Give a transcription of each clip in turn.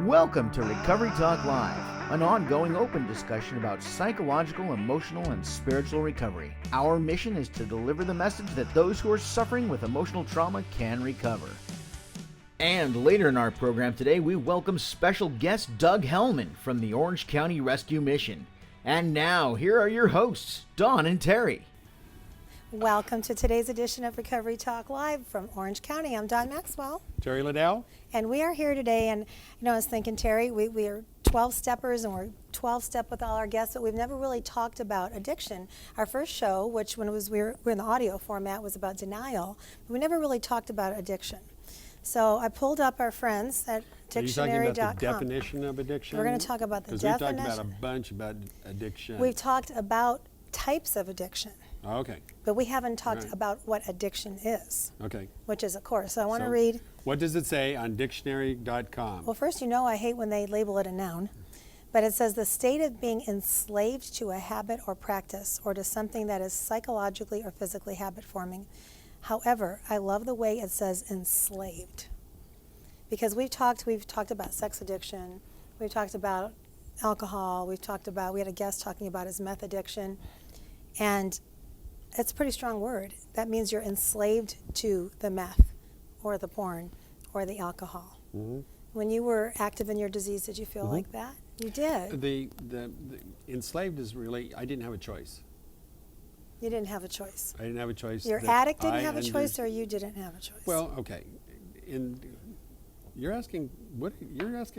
Welcome to Recovery Talk Live, an ongoing open discussion about psychological, emotional, and spiritual recovery. Our mission is to deliver the message that those who are suffering with emotional trauma can recover. And later in our program today, we welcome special guest Doug Hellman from the Orange County Rescue Mission. And now, here are your hosts, Dawn and Terry. Welcome to today's edition of Recovery Talk Live from Orange County. I'm Dawn Maxwell. Terry Liddell. And we are here today, and I was thinking, Terry, we are 12-steppers, and we're 12-step with all our guests, but we've never really talked about addiction. Our first show, which when we were in the audio format, was about denial. But we never really talked about addiction. So I pulled up our friends at dictionary.com. Are you talking about the definition of addiction? We're going to talk about the definition. Because we've talked about a bunch about addiction. We've talked about types of addiction. Oh, okay. But we haven't talked about what addiction is. Okay. Which is a course. So I want to read. What does it say on dictionary.com? Well, first, I hate when they label it a noun. But it says the state of being enslaved to a habit or practice or to something that is psychologically or physically habit-forming. However, I love the way it says enslaved. Because we've talked about sex addiction. We've talked about alcohol. We had a guest talking about his meth addiction. And it's a pretty strong word. That means you're enslaved to the meth or the porn or the alcohol. Mm-hmm. When you were active in your disease, did you feel like that? You did. The enslaved is really, I didn't have a choice. You didn't have a choice. I didn't have a choice. Your addict didn't have a choice, or you didn't have a choice? Well, okay. You're asking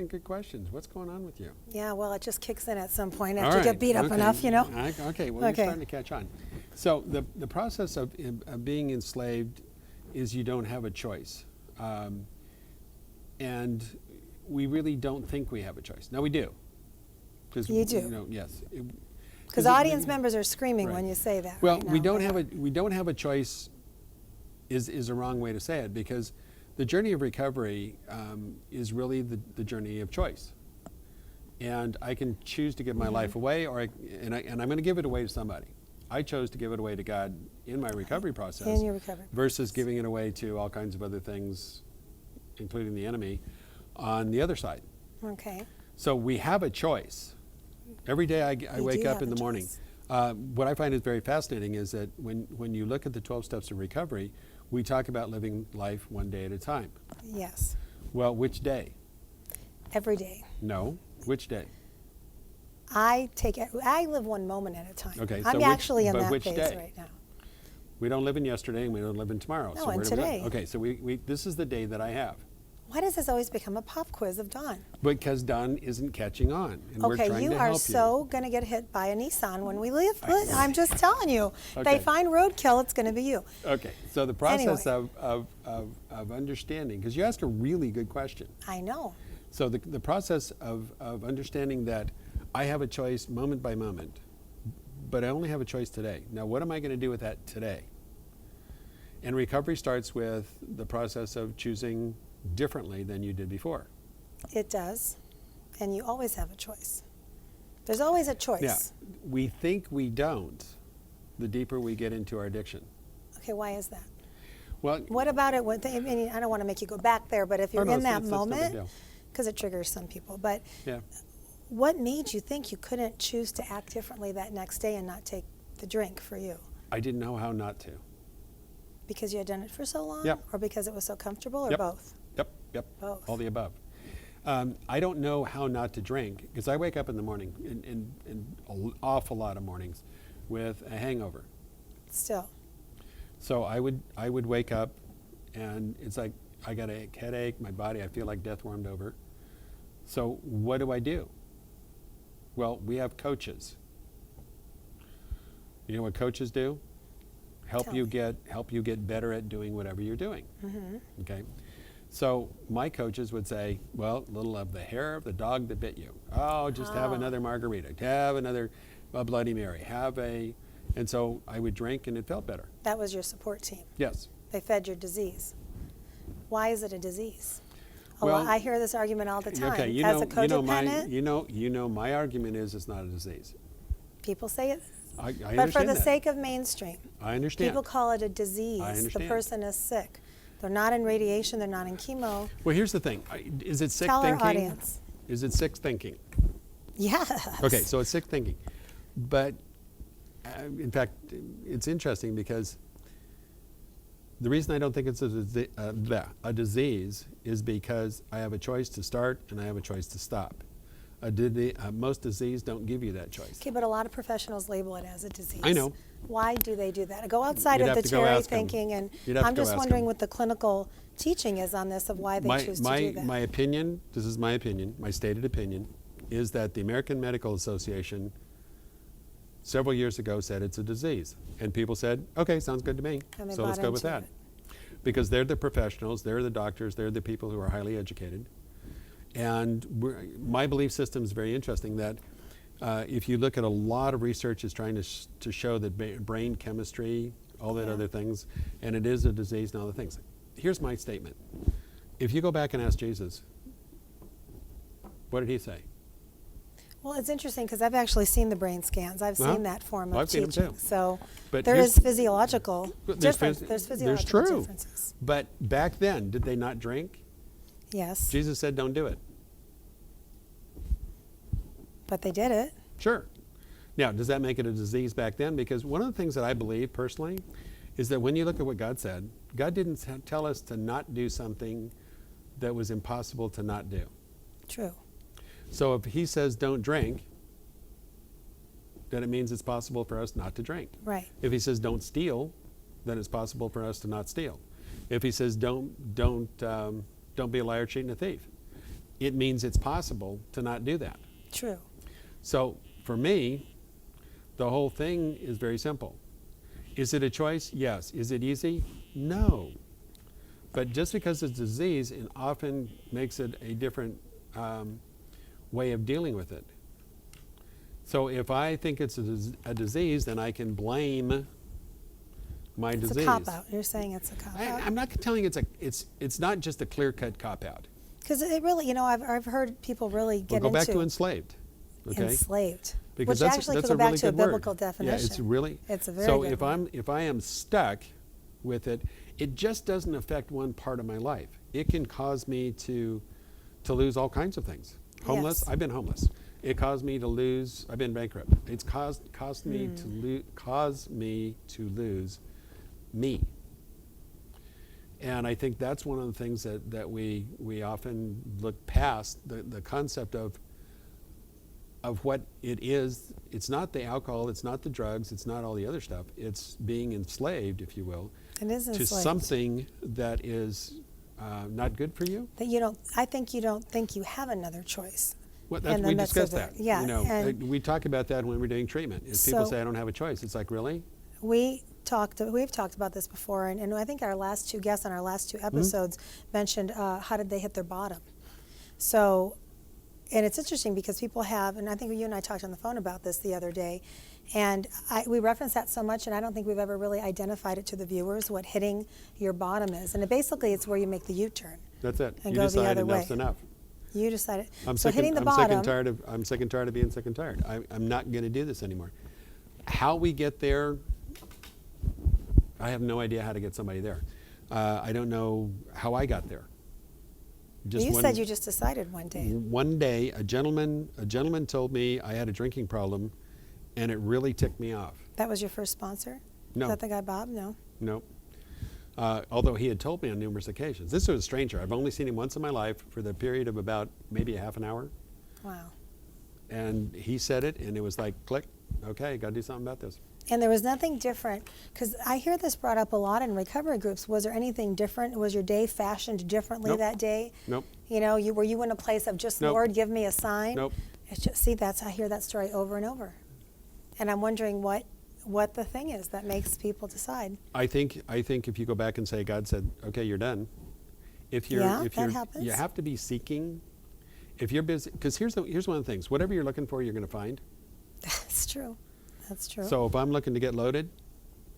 good questions. What's going on with you? Yeah, well, it just kicks in at some point after you get beat up enough, Okay, well, you're starting to catch on. So the process of being enslaved is you don't have a choice. And we really don't think we have a choice. Now we do. You do? Yes. Because audience members are screaming when you say that. Well, right we don't have a choice is a wrong way to say it, because the journey of recovery is really the journey of choice. And I can choose to give my life away, and I'm going to give it away to somebody. I chose to give it away to God in my recovery process. In your recovery. Versus giving it away to all kinds of other things, including the enemy, on the other side. Okay. So we have a choice. Every day I wake up in the morning. What I find is very fascinating is that when you look at the 12 steps of recovery, we talk about living life one day at a time. Yes. Well, which day? Every day. No. Which day? I live one moment at a time. Okay. I'm actually in that phase right now. We don't live in yesterday and we don't live in tomorrow. No, and today. Okay, so this is the day that I have. Why does this always become a pop quiz of Dawn? Because Dawn isn't catching on, and we're trying to help you. You are so going to get hit by a Nissan when we leave. I'm just telling you. If they find roadkill, it's going to be you. Okay, so the process of understanding, because you asked a really good question. I know. So the process of understanding that I have a choice moment by moment, but I only have a choice today. Now, what am I going to do with that today? And recovery starts with the process of choosing differently than you did before. It does. And you always have a choice. There's always a choice. Yeah. We think we don't the deeper we get into our addiction. Okay, why is that? Well, what about it? I don't want to make you go back there, but if you're in that moment, because it triggers some people, but what made you think you couldn't choose to act differently that next day and not take the drink for you? I didn't know how not to. Because you had done it for so long? Yep. Or because it was so comfortable, or both? Yep. Both. All the above. I don't know how not to drink, because I wake up in the morning, in an awful lot of mornings, with a hangover. Still. So I would wake up, and it's like I got a headache, my body, I feel like death warmed over. So what do? Well, we have coaches. You know what coaches do? Help you get better at doing whatever you're doing. Mm-hmm. Okay. So my coaches would say, well, little of the hair of the dog that bit you. Oh, just have another margarita. Have another Bloody Mary. And so I would drink and it felt better. That was your support team. Yes. They fed your disease. Why is it a disease? Well, I hear this argument all the time. Okay, As a codependent, my argument is it's not a disease. People say it. I but for the that. sake of mainstream, I understand. People call it a disease. I understand. The person is sick. They're not in radiation. They're not in chemo. Well, here's the thing. Is it sick Tell thinking? our audience. Is it sick thinking? Yes. Okay, so it's sick thinking. But in fact, it's interesting because the reason I don't think it's a disease is because I have a choice to start and I have a choice to stop. Most disease don't give you that choice. Okay, but a lot of professionals label it as a disease. I know. Why do they do that? Go outside You'd of have the to go theory ask 'em. thinking, and You'd have to I'm go just ask wondering 'em. what the clinical teaching is on this of why they choose to do that. My opinion, this is my opinion, my stated opinion, is that the American Medical Association several years ago said it's a disease. And people said, okay, sounds good to me, And they so let's bought go with into that. it. Because they're the professionals, they're the doctors, they're the people who are highly educated. And my belief system is very interesting that if you look at a lot of research is trying to show that brain chemistry, all that other things, and it is a disease and all the things. Here's my statement. If you go back and ask Jesus, what did he say? Well, it's interesting because I've actually seen the brain scans. I've Uh-huh. seen that form Well, of I've seen teaching. them too. So But there here's- is physiological There's difference. phys- There's there's physiological true. differences. But back then, did they not drink? Yes, Jesus said, don't do it. but they did it. Sure. Now, does that make it a disease back then? Because one of the things that I believe personally is that when you look at what God said, God didn't tell us to not do something that was impossible to not do. True. So if he says don't drink, then it means it's possible for us not to drink. Right. If he says don't steal, then it's possible for us to not steal. If he says don't be a liar, cheat, and a thief, it means it's possible to not do that. True. So for me, the whole thing is very simple. Is it a choice? Yes. Is it easy? No. But just because it's a disease, it often makes it a different way of dealing with it. So if I think it's a disease, then I can blame my It's disease. a cop-out. You're saying it's a cop-out. I'm not telling you it's not just a clear-cut cop-out. Because it really, I've heard people really get We'll go back into to enslaved. Okay? enslaved, Because which actually that's could a go back really to a good word. biblical definition. Yeah, it's really. It's a very so good if one. if I am stuck with it, it just doesn't affect one part of my life. It can cause me to lose all kinds of things. Homeless. Yes. I've been homeless. It caused me to lose. I've been bankrupt. It's caused me to lose me. And I think that's one of the things that we often look past the concept of what it is. It's not the alcohol, it's not the drugs, it's not all the other stuff. It's being enslaved, if you will, It is to enslaved. something that is not good for you. That you don't. I think you don't think you have another choice. Well, in the we midst discussed of that. it. Yeah, and we talk about that when we're doing treatment. If people So- say I don't have a choice, it's like, really? we've talked about this before, and I think our last two guests on our last two episodes mentioned how did they hit their bottom. So, and it's interesting because people have, and I think you and I talked on the phone about this the other day, and we reference that so much, and I don't think we've ever really identified it to the viewers what hitting your bottom is, and basically it's where you make the U-turn. That's it. And You go the decide other enough's way. enough. You decided. I'm so sick hitting and, the I'm bottom. sick and tired of being sick and tired. I'm not going to do this anymore. How we get there, I have no idea how to get somebody there. I don't know how I got there. You said you just decided one day. One day, a gentleman told me I had a drinking problem, and it really ticked me off. That was your first sponsor? No. Is that the guy Bob? No. No. Although he had told me on numerous occasions. This was a stranger. I've only seen him once in my life for the period of about maybe a half an hour. Wow. And he said it, and it was like, click, okay, got to do something about this. And there was nothing different, because I hear this brought up a lot in recovery groups. Was there anything different? Was your day fashioned differently Nope. that day? Nope. Were you in a place of just, Nope. Lord, give me a sign? Nope. It's just, I hear that story over and over. And I'm wondering what the thing is that makes people decide. I think if you go back and say God said, okay, you're done. If you're, that happens. you have to be seeking. If you're busy, because here's one of the things. Whatever you're looking for, you're going to find. That's true. That's true. So if I'm looking to get loaded,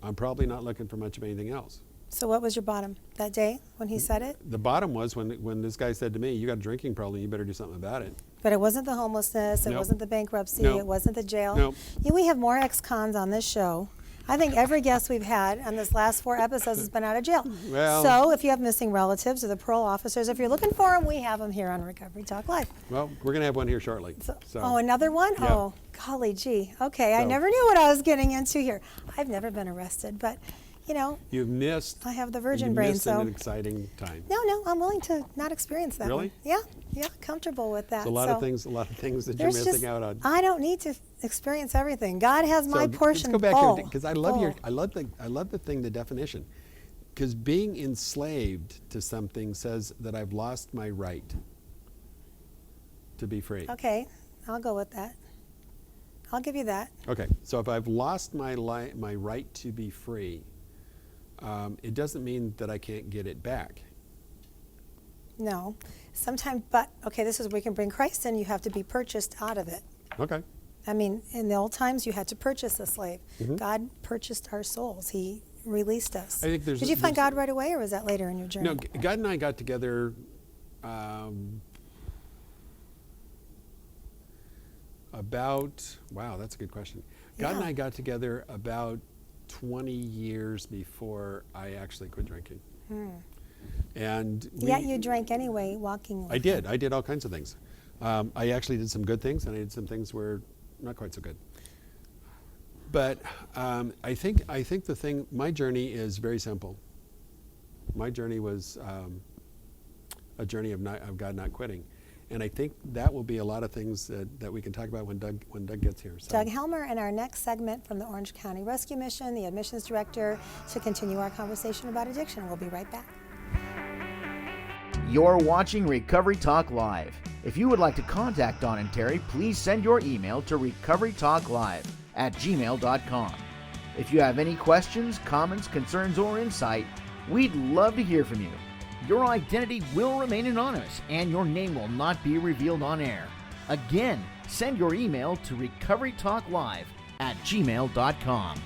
I'm probably not looking for much of anything else. So what was your bottom that day when he said it? The bottom was when this guy said to me, you got a drinking problem, you better do something about it. But it wasn't the homelessness, it Nope. wasn't the bankruptcy, Nope. it wasn't the jail. Nope. We have more ex-cons on this show. I think every guest we've had on this last 4 episodes has been out of jail. Well- So if you have missing relatives or the parole officers, if you're looking for them, we have them here on Recovery Talk Live. Well, we're going to have one here shortly. Oh, another one? Yeah. Oh, golly gee. Okay, I So- never knew what I was getting into here. I've never been arrested, but, you know, You've missed. I have the virgin you brain, missed so. an exciting time. No, I'm willing to not experience that Really? one. Yeah, comfortable with that. There's a lot So of things that you're there's missing just- out on. I don't need to experience everything. God has my So portion let's go back full. here because I love full. I love the definition, because being enslaved to something says that I've lost my right to be free. Okay, I'll go with that. I'll give you that. Okay, so if I've lost my right to be free, it doesn't mean that I can't get it back. No. Sometimes, but, okay, this is where we can bring Christ in. You have to be purchased out of it. Okay. I mean, in the old times, you had to purchase a slave. Mm-hmm. God purchased our souls. He released us. I think there's Did you find God right away, or was that later in your journey? No, God and I got together wow, that's a good question. God and Yeah. I got together about 20 years before I actually quit drinking. And Yet you drank anyway, walking with I did. I did all kinds of things. I actually did some good things, and I did some things were not quite so good. But I think my journey is very simple. My journey was a journey of God not quitting, and I think that will be a lot of things that we can talk about when Doug gets here. So. Doug Hellman in our next segment from the Orange County Rescue Mission, the admissions director, to continue our conversation about addiction. We'll be right back. You're watching Recovery Talk Live. If you would like to contact Don and Terry, please send your email to recoverytalklive@gmail.com. If you have any questions, comments, concerns, or insight, we'd love to hear from you. Your identity will remain anonymous, and your name will not be revealed on air. Again, send your email to recoverytalklive@gmail.com.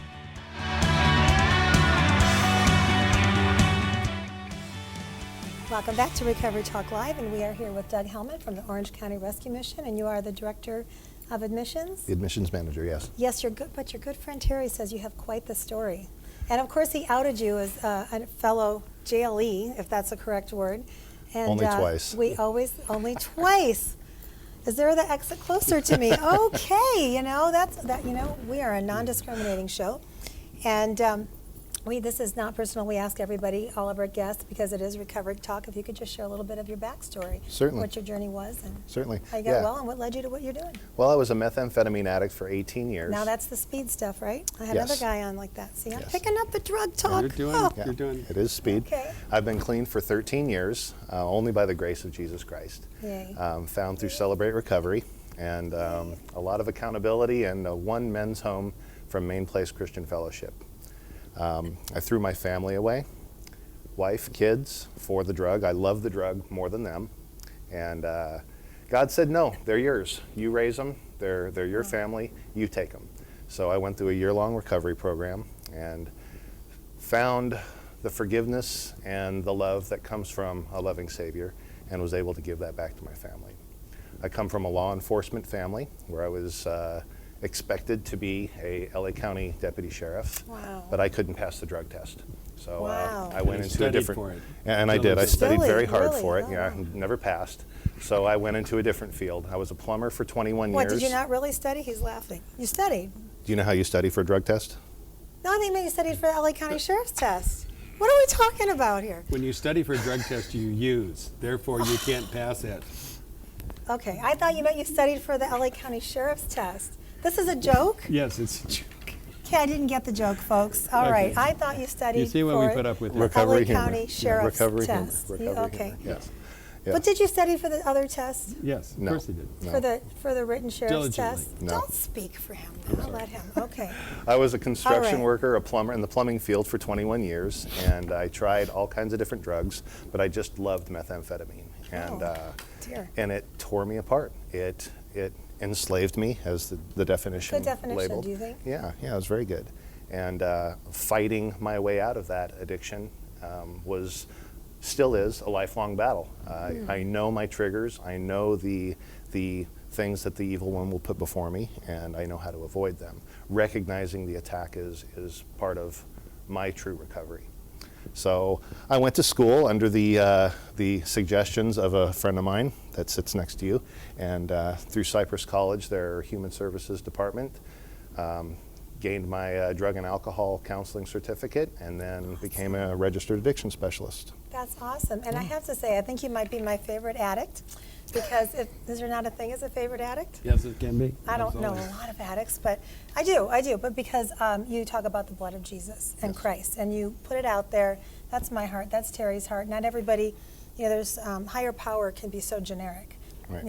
Welcome back to Recovery Talk Live, and we are here with Doug Hellman from the Orange County Rescue Mission, and you are the director of admissions. The admissions manager, yes. Yes, you're good, but your good friend Terry says you have quite the story. And of course, he outed you as a fellow jailee, if that's the correct word. And, Only twice. Only twice. Is there the exit closer to me? Okay, we are a non-discriminating show. And this is not personal. We ask everybody, all of our guests, because it is Recovery Talk, if you could just share a little bit of your backstory. Certainly. What your journey was and Certainly. how you got well and what led you to what you're doing. Well, I was a methamphetamine addict for 18 years. Now that's the speed stuff, right? I had Yes. another guy on like that. See, I'm Yes. picking up the drug talk. You're doing. Oh. Yeah, You're doing. It is speed. Okay. I've been clean for 13 years, only by the grace of Jesus Christ. Yay. Found through Celebrate Recovery, and a lot of accountability, and one men's home from Main Place Christian Fellowship. I threw my family away, wife, kids, for the drug. I love the drug more than them. And God said, no, they're yours. You raise them. They're your family. You take them. So I went through a year-long recovery program and found the forgiveness and the love that comes from a loving Savior, and was able to give that back to my family. I come from a law enforcement family where I was expected to be a LA County deputy sheriff, Wow. but I couldn't pass the drug test. So Wow. I went You into a studied different, for it. and I did. I studied Really? very hard Really? for it. Oh, Yeah, wow. never passed. So I went into a different field. I was a plumber for 21 What, years. did you not really study? He's laughing. You studied. Do you know how you study for a drug test? No, I think maybe you studied for the LA County Sheriff's Test. What are we talking about here? When you study for a drug test, you use. Therefore, you can't pass it. Okay, I thought you meant you studied for the LA County Sheriff's Test. This is a joke? Yes, it's a joke. Okay, I didn't get the joke, folks. All Okay. right, I thought you studied You see what we for put up with the here. Recovery LA humor. County Sheriff's recovery Test. humor. You- Recovery okay. humor. Yes. Yes. But did you study for the other test? Yes, of No. course he did. No. For the written sheriff's Diligently. test? No. Don't speak for him. I'll let him. Okay. I was a construction All right. worker, a plumber in the plumbing field for 21 years, and I tried all kinds of different drugs, but I just loved methamphetamine, and Dear. and it tore me apart. It enslaved me, as the definition Good definition, labeled. do you think? Yeah, it was very good. And fighting my way out of that addiction still is a lifelong battle. I know my triggers. I know the things that the evil one will put before me, and I know how to avoid them. Recognizing the attack is part of my true recovery. So I went to school under the suggestions of a friend of mine that sits next to you, and through Cypress College, their Human Services Department, gained my drug and alcohol counseling certificate, and then became a registered addiction specialist. That's awesome. And I have to say, I think you might be my favorite addict, because is there not a thing as a favorite addict? Yes, it can be. I don't know a lot of addicts, but I do. But because you talk about the blood of Jesus and Christ, and you put it out there, that's my heart, that's Terry's heart. Not everybody, there's higher power can be so generic. Right.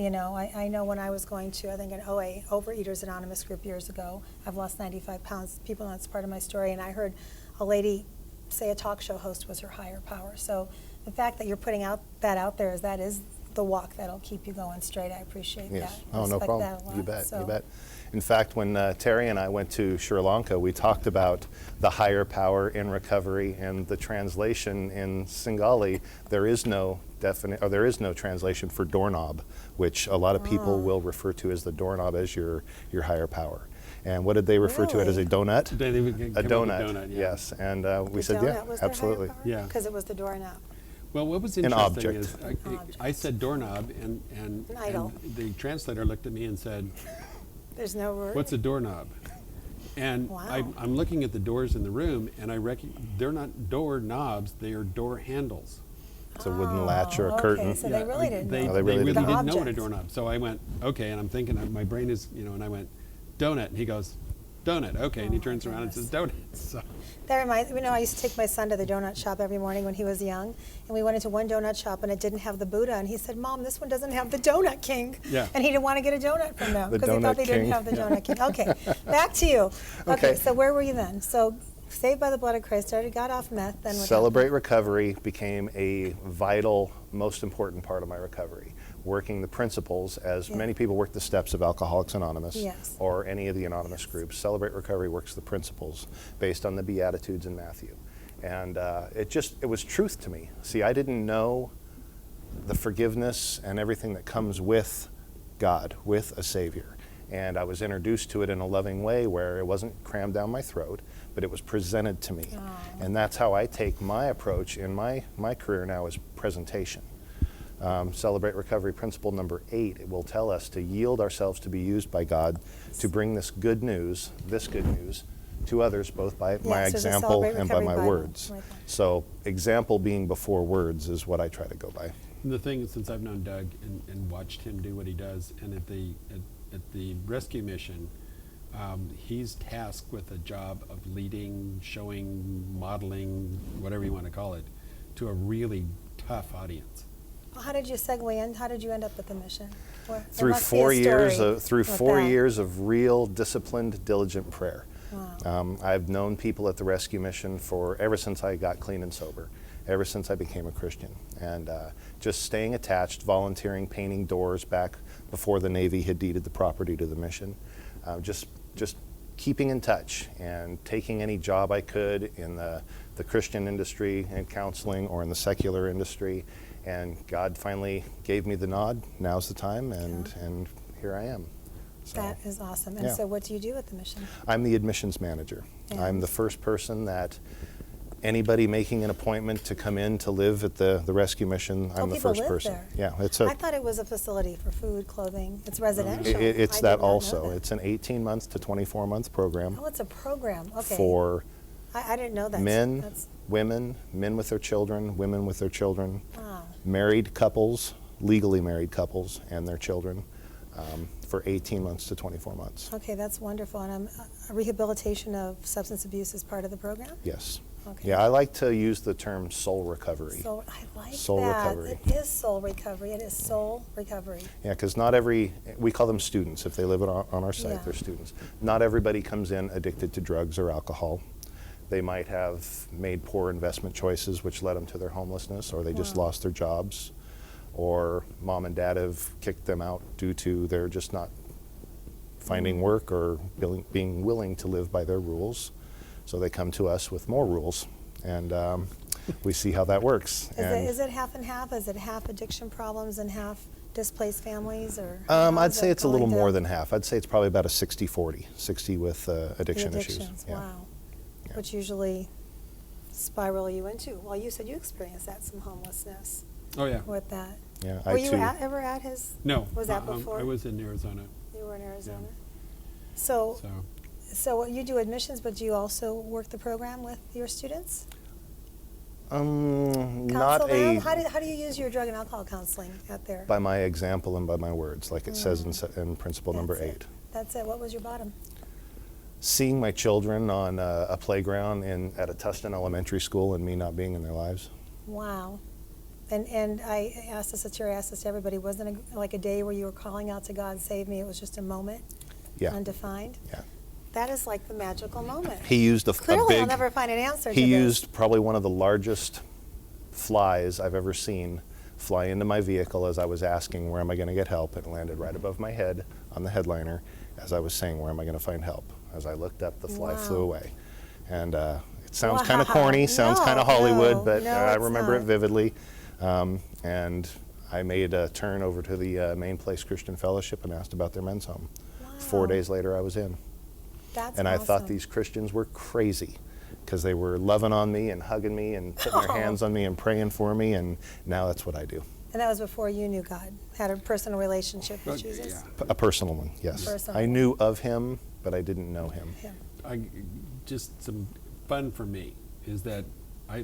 I know when I was going to, I think, an OA, Overeaters Anonymous group years ago, I've lost 95 pounds. People know that's part of my story, and I heard a lady say a talk show host was her higher power. So the fact that you're putting that out there is the walk that'll keep you going straight. I appreciate that. Oh, no Respect problem. that a lot. You bet. So, You bet. In fact, when Terry and I went to Sri Lanka, we talked about the higher power in recovery, and the translation in Singali, there is no translation for doorknob, which a lot of people will refer to as the doorknob as your higher power. And what did they refer to it as? A donut? They would A come up with donut. yeah. Yes. And we the said, donut yeah, was their absolutely. higher power? Yeah. Because it was the doorknob. Well, what was An interesting object. is I said doorknob, and An idol. the translator looked at me and said, There's no word. "What's a doorknob?" And Wow. I'm looking at the doors in the room, and they're not door knobs; they are door handles. It's a wooden latch or a okay, curtain. so they really didn't They know. they really didn't didn't. know what a Object. doorknob. So I went, okay, and I'm thinking, my brain is, and I went, donut, and he goes, donut, okay, and he Oh, turns around and says donut. So That reminds me, I used to take my son to the donut shop every morning when he was young, and we went into one donut shop and it didn't have the Buddha, and he said, "Mom, this one doesn't have the Donut King." Yeah. And he didn't want to get a donut from them The because he thought Donut they didn't King. have the Donut King. Okay, back to you. Okay. So where were you then? So saved by the blood of Christ, already got off meth, then what Celebrate Recovery became a vital, most important part of my recovery. Working the principles, as Yeah. many people work the steps of Alcoholics Anonymous Yes. or any of the anonymous groups. Celebrate Recovery works the principles based on the Beatitudes in Matthew. And it was truth to me. See, I didn't know the forgiveness and everything that comes with God, with a Savior. And I was introduced to it in a loving way where it wasn't crammed down my throat, but it was presented to me. And that's how I take my approach in my career now is presentation. Celebrate Recovery principle number 8, it will tell us to yield ourselves to be used by God to bring this good news, to others, both by my there's a example Celebrate and by Recovery my Bible words. right there. So example being before words is what I try to go by. the thing is, since I've known Doug and watched him do what he does, and at the rescue mission, he's tasked with a job of leading, showing, modeling, whatever you want to call it, to a really tough audience. How did you segue in? How did you end up at the mission? There Through must be a 4 years story of with that. years of real disciplined, diligent prayer. Wow. I've known people at the rescue mission ever since I got clean and sober, ever since I became a Christian, and just staying attached, volunteering, painting doors back before the Navy had deeded the property to the mission, just keeping in touch and taking any job I could in the Christian industry and counseling or in the secular industry. And God finally gave me the nod. Now's the time, and here I am. So That is awesome. And yeah. so what do you do at the mission? I'm the admissions manager. I'm And? the first person that anybody making an appointment to come in to live at the rescue mission, I'm the people first live person. there. Yeah, it's I thought it was a facility for food, clothing. It's residential. it's I that did not know also. that. It's an 18-month to 24-month program Oh, it's a program. Okay. for I didn't know that. men, That's, women, men with their children, women with their children, wow. married couples, legally married couples, and their children for 18 months to 24 months. Okay, that's wonderful. And rehabilitation of substance abuse is part of the program? Yes. Okay. Yeah, I like to use the term soul recovery. So I like Soul that. recovery. It is soul recovery. It is soul recovery. Yeah, because we call them students. If they live on our site, Yeah. they're students. Not everybody comes in addicted to drugs or alcohol. They might have made poor investment choices which led them to their homelessness, or they just Wow. lost their jobs, or mom and dad have kicked them out due to they're just not finding work or being willing to live by their rules. So they come to us with more rules. And we see how that works. Is it half and half? Is it half addiction problems and half displaced families? Or I'd say it's a little more than half. I'd say it's probably about a 60-40, 60 with addiction issues. Yeah. Wow. Yeah. Which usually spiral you into. Well, you said you experienced that, some homelessness Oh yeah. with that. Yeah, Were you ever at his? No. Was that before? I was in Arizona. You were in Arizona. Yeah. So So you do admissions, but do you also work the program with your students? Not Counsel them? a How do you use your drug and alcohol counseling out there? by my example and by my words, like it says in principle number 8. That's it. What was your bottom? Seeing my children on a playground at a Tustin elementary school and me not being in their lives. Wow. And I asked this to Terry, I asked this to everybody, wasn't it like a day where you were calling out to God, save me? It was just a moment, Yeah. undefined? Yeah. That is like the magical moment. He used a Clearly, I'll big. never find an answer to He this. used probably one of the largest flies I've ever seen fly into my vehicle as I was asking where am I going to get help. It landed right above my head on the headliner as I was saying where am I going to find help. As I looked up, the fly flew away. And it sounds kind of corny, sounds kind of Hollywood, but I remember it vividly. And I made a turn over to the Main Place Christian Fellowship and asked about their men's home. 4 days later, I was in. That's And I awesome. thought these Christians were crazy because they were loving on me and hugging me and putting their hands on me and praying for me, and now that's what I do. And that was before you knew God, had a personal relationship with Okay, Jesus? yeah. A personal one, yes. Personal. I knew of him, but I didn't know him. Yeah. just some fun for me is that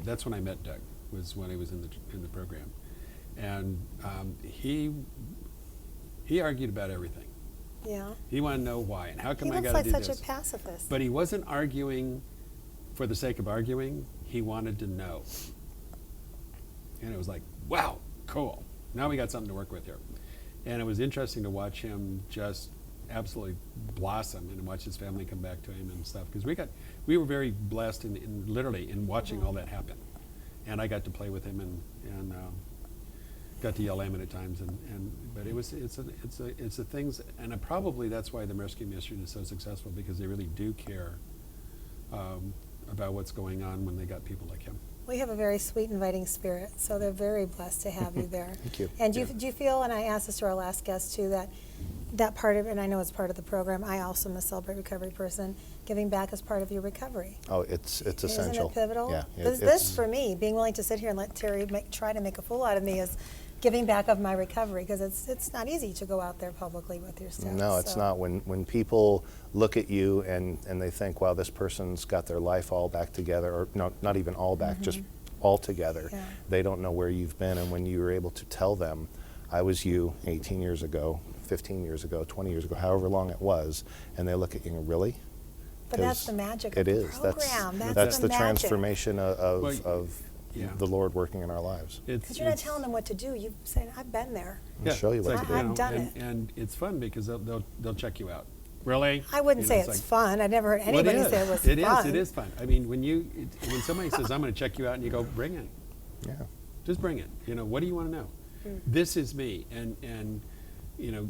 that's when I met Doug, was when he was in the program, and he argued about everything. Yeah. He wanted to know why and how come He I looks got to like do such this. a pacifist. But he wasn't arguing for the sake of arguing. He wanted to know, and it was like, wow, cool. Now we got something to work with here, and it was interesting to watch him just absolutely blossom and watch his family come back to him and stuff, because we were very blessed in literally in watching all that happen, and I got to play with him and got to yell at him at times, but it's the things, and probably that's why the Rescue Mission is so successful, because they really do care about what's going on when they got people like him. We have a very sweet, inviting spirit, so they're very blessed to have you there. Thank you. And do you feel, and I asked this to our last guest too, that part of it, and I know it's part of the program, I also am a Celebrate Recovery person, giving back is part of your recovery. Oh, it's essential. Isn't it pivotal? Yeah. This for me, being willing to sit here and let Terry try to make a fool out of me is giving back of my recovery, because it's not easy to go out there publicly with your stuff. No, it's not. When people look at you and they think, wow, this person's got their life all back together, or no, not even all back, just all together. Yeah. They don't know where you've been, and when you were able to tell them, I was you 18 years ago, 15 years ago, 20 years ago, however long it was, and they look at you and go, really? But that's the magic of It the is. program. That's the magic. transformation of Yeah. the Lord working in our lives. Because you're not telling them what to do. You say, I've been there. I'll show you it's what like, to do. I've done and, it. and it's fun because they'll check you out. Really? I wouldn't You know, say it's fun. I never heard Well, it anybody is. say it was It fun. is. It is fun. I mean, when somebody says, "I'm going to check you out," and you go, "Bring it, Yeah. just bring it." You know, what do you want to know? This is me, and you know,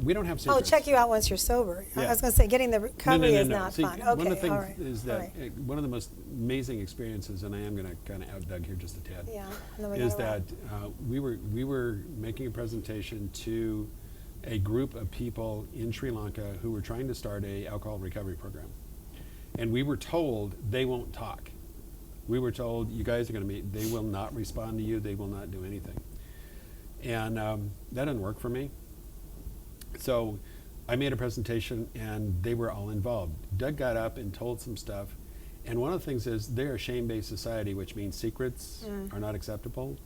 we don't have Oh, secrets. check you out once you're sober. I Yeah. was going to say, getting the recovery No. is not See, fun. Okay, one of the things all right. is all that right. one of the most amazing experiences, and I am going to kind of out Doug here just a tad. Yeah, and then we is gotta that wrap. we were making a presentation to a group of people in Sri Lanka who were trying to start a alcohol recovery program, and we were told they won't talk. We were told, you guys are going to meet. They will not respond to you. They will not do anything. And that didn't work for me. So I made a presentation, and they were all involved. Doug got up and told some stuff. And one of the things is they're a shame-based society, which means secrets are not acceptable.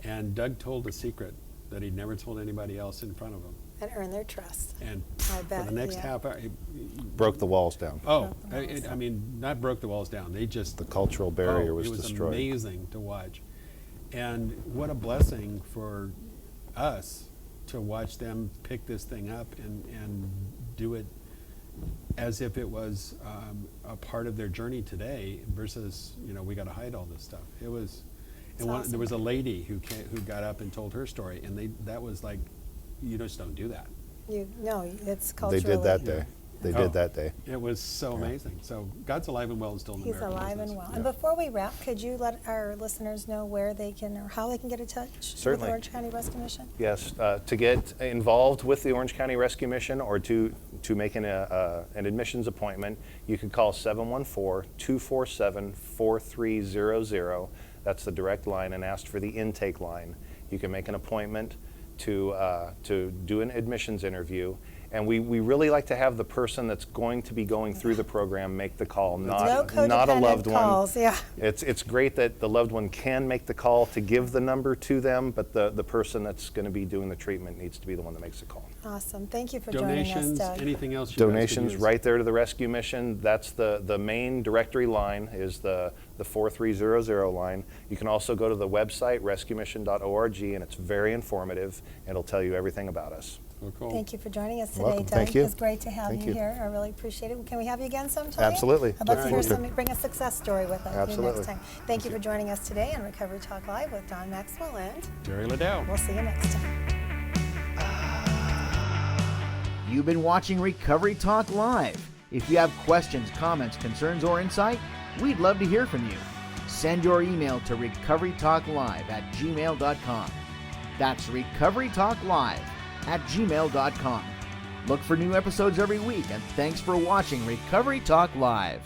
And Doug told a secret that he'd never told anybody else in front of him. And earn their trust. And I for bet, the next yeah. half hour, Broke the walls down. I mean, not broke the walls down. They just The cultural barrier was it was destroyed. amazing to watch, and what a blessing for us to watch them pick this thing up and do it as if it was a part of their journey today, versus we got to hide all this stuff. It was, and awesome. there was a lady who got up and told her story, and that was like, you just don't do that. No, it's They culturally. did that day. they did that day. It was so amazing. So God's alive and well and still in the He's American alive business. and well. Yeah. And before we wrap, could you let our listeners know where they can or how they can get in touch Certainly. with Orange County Rescue Mission? Yes, to get involved with the Orange County Rescue Mission or to make an admissions appointment, you could call 714-247-4300. That's the direct line, and ask for the intake line. You can make an appointment to do an admissions interview. And we really like to have the person that's going to be going through the program make the call, No not a codependent loved calls, one. yeah. It's great that the loved one can make the call to give the number to them, but the person that's going to be doing the treatment needs to be the one that makes the call. Awesome. Thank you for joining us, Donations, Doug. anything else you guys could Donations use? right there to the rescue mission. That's the main directory line is the 4300 line. You can also go to the website rescuemission.org, and it's very informative. It'll tell you everything about us. Oh, cool. Thank you for joining us today, Welcome. Doug. Thank you. It's great to have Thank you you. here. I really appreciate it. Can we have you again sometime? Absolutely. I'd love to hear Absolutely. bring a success story with us Absolutely. next time. Thank you for joining us today on Recovery Talk Live with Don Maxwell, and Jerry Liddell. we'll see you next time. You've been watching Recovery Talk Live. If you have questions, comments, concerns, or insight, we'd love to hear from you. Send your email to recoverytalklive@gmail.com. That's recoverytalklive@gmail.com. Look for new episodes every week, and thanks for watching Recovery Talk Live.